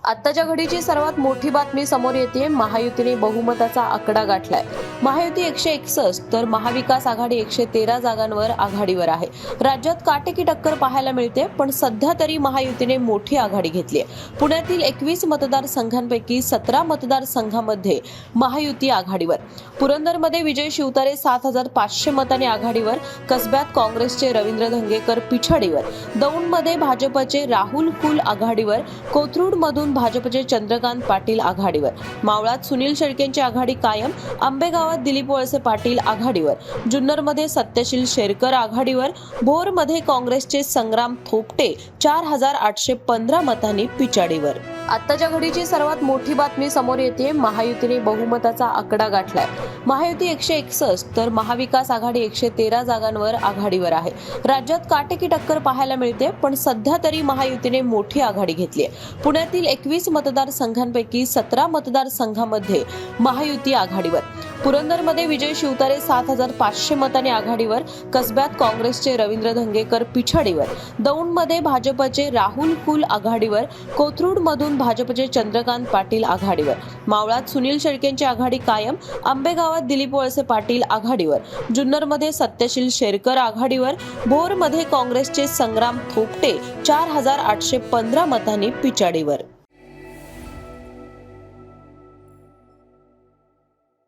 आत्ताच्या घडीची सर्वात मोठी बातमी समोर येते। महायुतीने बहुमताचा आकडा गाठलाय। महायुती 161 तर महाविकास आघाडी 113 जागांवर आघाडीवर आहे। राज्यात काटेकी टक्कर पाहायला मिळते, पण सध्या तरी महायुतीने मोठी आघाडी घेतली आहे। पुण्यातील 21 मतदारसंघांपैकी 17 मतदारसंघांमध्ये महायुती आघाडीवर। पुरंदरमध्ये विजय शिवतारे 7500 मतांनी आघाडीवर। कसब्यात काँग्रेसचे रवींद्र धंगेकर पिछाडीवर। दौंडमध्ये भाजपचे राहुल कुल आघाडीवर। कोथरूडमधून भाजपचे चंद्रकांत पाटील आघाडीवर। मावळात सुनील शेळकेंची आघाडी कायम। आंबेगावात दिलीप वळसे पाटील आघाडीवर। जुन्नरमध्ये सत्यशील शेरकर आघाडीवर। भोरमध्ये काँग्रेसचे संग्राम थोपटे 4815 मतांनी पिछाडीवर। आत्ताच्या घडीची सर्वात मोठी बातमी समोर येते। महायुतीने बहुमताचा आकडा गाठलाय। महायुती 161 तर महाविकास आघाडी 113 जागांवर आघाडीवर आहे। राज्यात काटेकी टक्कर पाहायला मिळते, पण सध्या तरी महायुतीने मोठी आघाडी घेतली आहे। पुण्यातील 21 मतदारसंघांपैकी 17 मतदारसंघांमध्ये महायुती आघाडीवर। पुरंदरमध्ये विजय शिवतारे 7500 मतांनी आघाडीवर। कसब्यात काँग्रेसचे रवींद्र धंगेकर पिछाडीवर। दौंडमध्ये भाजपचे राहुल कुल आघाडीवर। कोथरूडमधून भाजपचे चंद्रकांत पाटील आघाडीवर। मावळात सुनील शेळकेंची आघाडी कायम। आंबेगावात दिलीप वळसे पाटील आघाडीवर। जुन्नरमध्ये सत्यशील शेरकर आघाडीवर। भोरमध्ये काँग्रेसचे संग्राम थोपटे 4815 मतांनी पिछाडीवर।